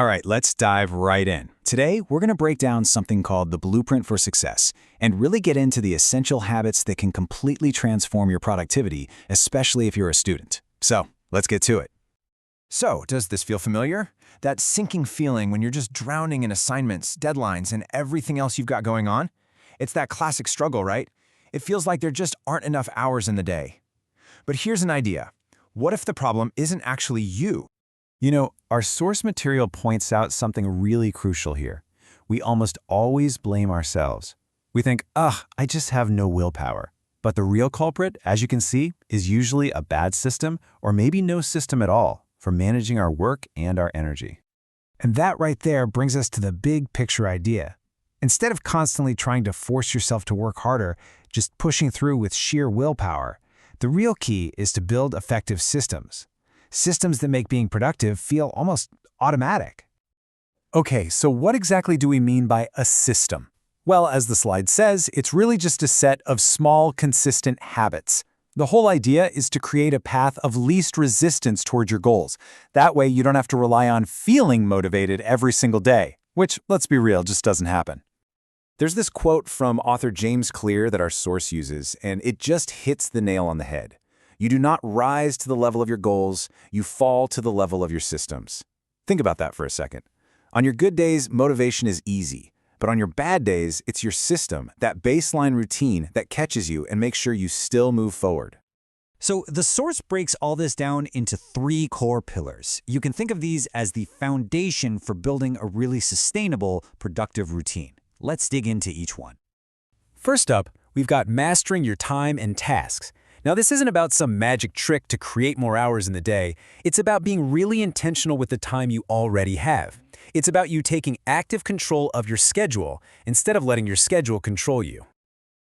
All right, let's dive right in. Today, we're going to break down something called the blueprint for success and really get into the essential habits that can completely transform your productivity, especially if you're a student. So, let's get to it. So, does this feel familiar? That sinking feeling when you're just drowning in assignments, deadlines, and everything else you've got going on? It's that classic struggle, right? It feels like there just aren't enough hours in the day. But here's an idea. What if the problem isn't actually you? You know, our source material points out something really crucial here. We almost always blame ourselves. We think, I just have no willpower. But the real culprit, as you can see, is usually a bad system or maybe no system at all for managing our work and our energy. And that right there brings us to the big picture idea. Instead of constantly trying to force yourself to work harder, just pushing through with sheer willpower, the real key is to build effective systems. Systems that make being productive feel almost automatic. Okay, so what exactly do we mean by a system? Well, as the slide says, it's really just a set of small, consistent habits. The whole idea is to create a path of least resistance toward your goals. That way, you don't have to rely on feeling motivated every single day, which, let's be real, just doesn't happen. There's this quote from author James Clear that our source uses, and it just hits the nail on the head. You do not rise to the level of your goals, you fall to the level of your systems. Think about that for a second. On your good days, motivation is easy. But on your bad days, it's your system, that baseline routine that catches you and makes sure you still move forward. So the source breaks all this down into 3 core pillars. You can think of these as the foundation for building a really sustainable, productive routine. Let's dig into each one. First up, we've got mastering your time and tasks. Now, this isn't about some magic trick to create more hours in the day. It's about being really intentional with the time you already have. It's about you taking active control of your schedule instead of letting your schedule control you.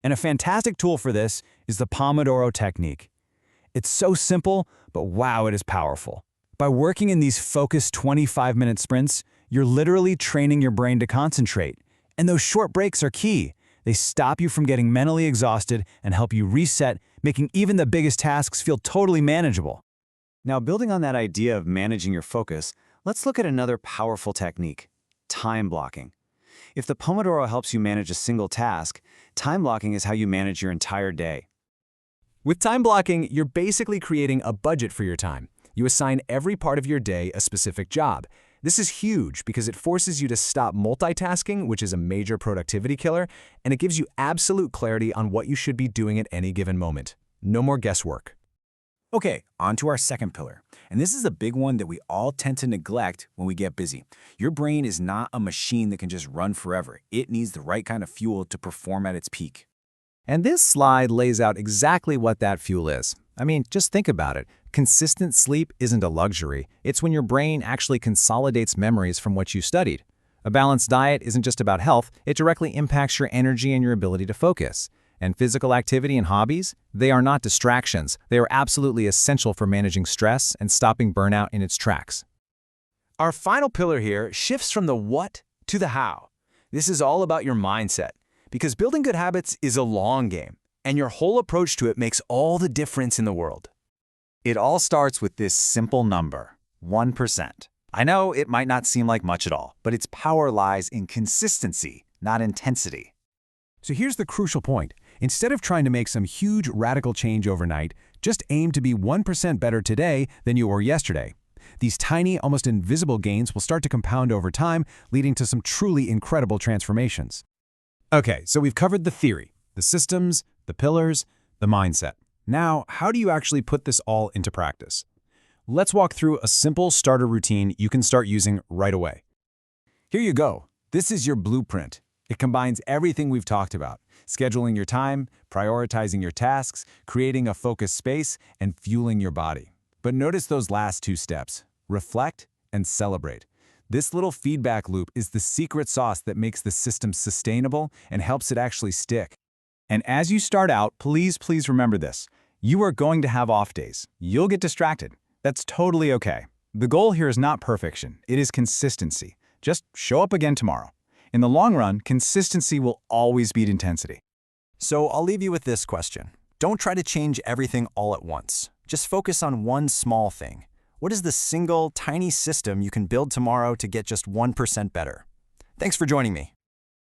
And a fantastic tool for this is the Pomodoro technique. It's so simple, but wow, it is powerful. By working in these focused 25-minute sprints, you're literally training your brain to concentrate. And those short breaks are key. They stop you from getting mentally exhausted and help you reset, making even the biggest tasks feel totally manageable. Now, building on that idea of managing your focus, let's look at another powerful technique, time blocking. If the Pomodoro helps you manage a single task, time blocking is how you manage your entire day. With time blocking, you're basically creating a budget for your time. You assign every part of your day a specific job. This is huge because it forces you to stop multitasking, which is a major productivity killer, and it gives you absolute clarity on what you should be doing at any given moment. No more guesswork. Okay, on to our second pillar. And this is a big one that we all tend to neglect when we get busy. Your brain is not a machine that can just run forever. It needs the right kind of fuel to perform at its peak. And this slide lays out exactly what that fuel is. I mean, just think about it. Consistent sleep isn't a luxury. It's when your brain actually consolidates memories from what you studied. A balanced diet isn't just about health. It directly impacts your energy and your ability to focus. And physical activity and hobbies, they are not distractions. They are absolutely essential for managing stress and stopping burnout in its tracks. Our final pillar here shifts from the what to the how. This is all about your mindset, because building good habits is a long game, and your whole approach to it makes all the difference in the world. It all starts with this simple number, 1%. I know it might not seem like much at all, but its power lies in consistency, not intensity. So here's the crucial point. Instead of trying to make some huge radical change overnight, just aim to be 1% better today than you were yesterday. These tiny, almost invisible gains will start to compound over time, leading to some truly incredible transformations. Okay, so we've covered the theory, the systems, the pillars, the mindset. Now, how do you actually put this all into practice? Let's walk through a simple starter routine you can start using right away. Here you go. This is your blueprint. It combines everything we've talked about: scheduling your time, prioritizing your tasks, creating a focused space, and fueling your body. But notice those last 2 steps: reflect and celebrate. This little feedback loop is the secret sauce that makes the system sustainable and helps it actually stick. And as you start out, please remember this. You are going to have off days. You'll get distracted. That's totally okay. The goal here is not perfection. It is consistency. Just show up again tomorrow. In the long run, consistency will always beat intensity. So I'll leave you with this question. Don't try to change everything all at once. Just focus on one small thing. What is the single, tiny system you can build tomorrow to get just 1% better? Thanks for joining me.